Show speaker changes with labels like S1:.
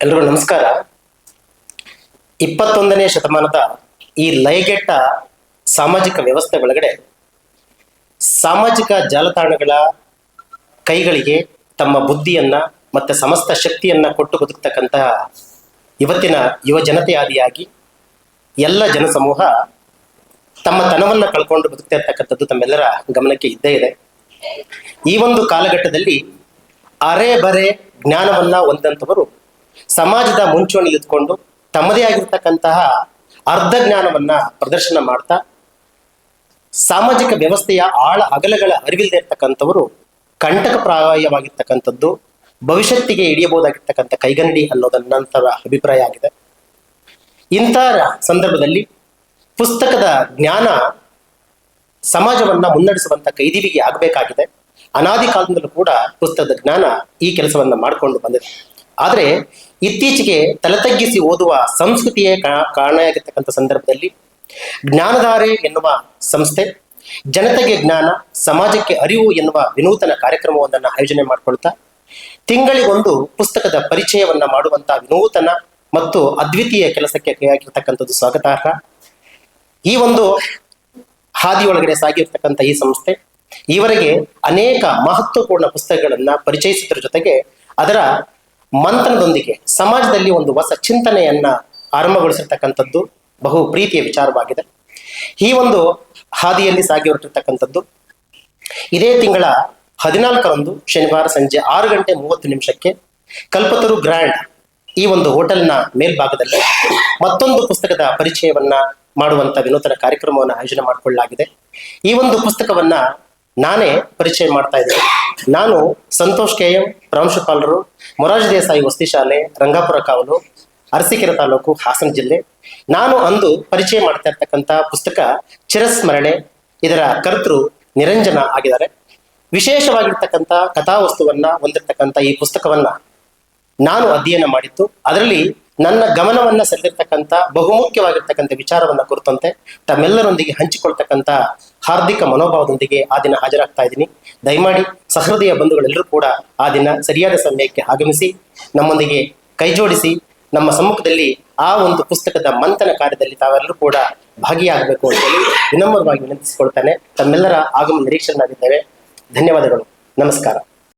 S1: ಎಲ್ರಿಗೂ ನಮಸ್ಕಾರ. 21ನೇ ಶತಮಾನದ ಈ ಲಯಗೆಟ್ಟ ಸಾಮಾಜಿಕ ವ್ಯವಸ್ಥೆ ಒಳಗಡೆ ಸಾಮಾಜಿಕ ಜಾಲತಾಣಗಳ ಕೈಗಳಿಗೆ ತಮ್ಮ ಬುದ್ಧಿಯನ್ನ ಮತ್ತೆ ಸಮಸ್ತ ಶಕ್ತಿಯನ್ನ ಕೊಟ್ಟು ಬದುಕ್ತಕ್ಕಂತಹ ಇವತ್ತಿನ ಯುವ ಜನತೆಯಾದಿಯಾಗಿ ಎಲ್ಲ ಜನಸಮೂಹ ತಮ್ಮ ತನವನ್ನ ಕಳ್ಕೊಂಡು ಬದುಕ್ತಾ ಇರ್ತಕ್ಕಂಥದ್ದು ತಮ್ಮೆಲ್ಲರ ಗಮನಕ್ಕೆ ಇದ್ದೇ ಇದೆ. ಈ ಒಂದು ಕಾಲಘಟ್ಟದಲ್ಲಿ ಅರೆ ಬರೆ ಜ್ಞಾನವನ್ನ ಹೊಂದಂಥವರು ಸಮಾಜದ ಮುಂಚೂಣಿಯಲ್ಲಿ ಇದ್ಕೊಂಡು ತಮ್ಮದೇ ಆಗಿರ್ತಕ್ಕಂತಹ ಅರ್ಧ ಜ್ಞಾನವನ್ನ ಪ್ರದರ್ಶನ ಮಾಡ್ತಾ ಸಾಮಾಜಿಕ ವ್ಯವಸ್ಥೆಯ ಆಳ ಅಗಲಗಳ ಅರಿವಿಲ್ಲದೆ ಇರ್ತಕ್ಕಂಥವರು ಕಂಟಕಪ್ರಾಯವಾಗಿರ್ತಕ್ಕಂಥದ್ದು ಭವಿಷ್ಯತ್ತಿಗೆ ಹಿಡಿಯಬಹುದಾಗಿರ್ತಕ್ಕಂಥ ಕೈಗನ್ನಡಿ ಅನ್ನೋದನ್ನಂತರ ಅಭಿಪ್ರಾಯ ಆಗಿದೆ. ಇಂಥ ಸಂದರ್ಭದಲ್ಲಿ ಪುಸ್ತಕದ ಜ್ಞಾನ ಸಮಾಜವನ್ನ ಮುನ್ನಡೆಸುವಂತ ಕೈದಿವಿಗೆ ಆಗಬೇಕಾಗಿದೆ. ಅನಾದಿ ಕಾಲದಿಂದಲೂ ಕೂಡ ಪುಸ್ತಕದ ಜ್ಞಾನ ಈ ಕೆಲಸವನ್ನ ಮಾಡಿಕೊಂಡು ಬಂದಿದೆ. ಆದರೆ ಇತ್ತೀಚೆಗೆ ತಲೆತಗ್ಗಿಸಿ ಓದುವ ಸಂಸ್ಕೃತಿಯೇ ಕಾರಣವಾಗಿರ್ತಕ್ಕಂಥ ಸಂದರ್ಭದಲ್ಲಿ ಜ್ಞಾನಧಾರೆ ಎನ್ನುವ ಸಂಸ್ಥೆ ಜನತೆಗೆ ಜ್ಞಾನ ಸಮಾಜಕ್ಕೆ ಅರಿವು ಎನ್ನುವ ವಿನೂತನ ಕಾರ್ಯಕ್ರಮವನ್ನ ಆಯೋಜನೆ ಮಾಡಿಕೊಳ್ತಾ ತಿಂಗಳಿಗೊಂದು ಪುಸ್ತಕದ ಪರಿಚಯವನ್ನ ಮಾಡುವಂತಹ ವಿನೂತನ ಮತ್ತು ಅದ್ವಿತೀಯ ಕೆಲಸಕ್ಕೆ ಕೈಯಾಗಿರ್ತಕ್ಕಂಥದ್ದು ಸ್ವಾಗತಾರ್ಹ. ಈ ಒಂದು ಹಾದಿಯೊಳಗಡೆ ಸಾಗಿರ್ತಕ್ಕಂಥ ಈ ಸಂಸ್ಥೆ ಈವರೆಗೆ ಅನೇಕ ಮಹತ್ವಪೂರ್ಣ ಪುಸ್ತಕಗಳನ್ನ ಪರಿಚಯಿಸುವುದರ ಜೊತೆಗೆ ಅದರ ಮಂಥನದೊಂದಿಗೆ ಸಮಾಜದಲ್ಲಿ ಒಂದು ಹೊಸ ಚಿಂತನೆಯನ್ನ ಆರಂಭಗೊಳಿಸಿರ್ತಕ್ಕಂಥದ್ದು ಬಹು ಪ್ರೀತಿಯ ವಿಚಾರವಾಗಿದೆ. ಈ ಒಂದು ಹಾದಿಯಲ್ಲಿ ಸಾಗಿ ಹೊರಟಿರ್ತಕ್ಕಂಥದ್ದು ಇದೇ ತಿಂಗಳ 14ರಂದು ಶನಿವಾರ ಸಂಜೆ 6:30 ಕಲ್ಪತರು ಗ್ರ್ಯಾಂಡ್ ಈ ಒಂದು ಹೋಟೆಲ್ನ ಮೇಲ್ಭಾಗದಲ್ಲಿ ಮತ್ತೊಂದು ಪುಸ್ತಕದ ಪರಿಚಯವನ್ನ ಮಾಡುವಂತ ವಿನೂತನ ಕಾರ್ಯಕ್ರಮವನ್ನು ಆಯೋಜನೆ ಮಾಡಿಕೊಳ್ಳಲಾಗಿದೆ. ಈ ಒಂದು ಪುಸ್ತಕವನ್ನ ನಾನೇ ಪರಿಚಯ ಮಾಡ್ತಾ ಇದ್ದೇನೆ. ನಾನು ಸಂತೋಷ್ KM, ಪ್ರಾಂಶುಪಾಲರು, ಮೊರಾರ್ಜಿ ದೇಸಾಯಿ ವಸತಿ ಶಾಲೆ, ರಂಗಾಪುರ ಕಾವಲು, ಅರಸೀಕೆರೆ ತಾಲೂಕು, ಹಾಸನ ಜಿಲ್ಲೆ. ನಾನು ಅಂದು ಪರಿಚಯ ಮಾಡ್ತಾ ಇರ್ತಕ್ಕಂಥ ಪುಸ್ತಕ ಚಿರಸ್ಮರಣೆ. ಇದರ ಕರ್ತೃ ನಿರಂಜನ ಆಗಿದ್ದಾರೆ. ವಿಶೇಷವಾಗಿರ್ತಕ್ಕಂಥ ಕಥಾವಸ್ತುವನ್ನ ಹೊಂದಿರತಕ್ಕಂಥ ಈ ಪುಸ್ತಕವನ್ನ ನಾನು ಅಧ್ಯಯನ ಮಾಡಿದ್ದು, ಅದರಲ್ಲಿ ನನ್ನ ಗಮನವನ್ನ ಸೆಳೆದಿರ್ತಕ್ಕಂಥ ಬಹುಮುಖ್ಯವಾಗಿರ್ತಕ್ಕಂಥ ವಿಚಾರವನ್ನ ಕುರಿತಂತೆ ತಮ್ಮೆಲ್ಲರೊಂದಿಗೆ ಹಂಚಿಕೊಳ್ತಕ್ಕಂಥ ಹಾರ್ದಿಕ ಮನೋಭಾವದೊಂದಿಗೆ ಆ ದಿನ ಹಾಜರಾಗ್ತಾ ಇದ್ದೀನಿ. ದಯಮಾಡಿ ಸಹೃದಯ ಬಂಧುಗಳೆಲ್ಲರೂ ಕೂಡ ಆ ದಿನ ಸರಿಯಾದ ಸಮಯಕ್ಕೆ ಆಗಮಿಸಿ ನಮ್ಮೊಂದಿಗೆ ಕೈ ಜೋಡಿಸಿ ನಮ್ಮ ಸಮ್ಮುಖದಲ್ಲಿ ಆ ಒಂದು ಪುಸ್ತಕದ ಮಂಥನ ಕಾರ್ಯದಲ್ಲಿ ತಾವೆಲ್ಲರೂ ಕೂಡ ಭಾಗಿಯಾಗಬೇಕು ಅಂತ ಹೇಳಿ ವಿನಮ್ರವಾಗಿ ವಿನಂತಿಸಿಕೊಳ್ತಾನೆ. ತಮ್ಮೆಲ್ಲರ ಆಗಮನ ನಿರೀಕ್ಷೆಯನ್ನಾಗಿದ್ದೇವೆ. ಧನ್ಯವಾದಗಳು. ನಮಸ್ಕಾರ.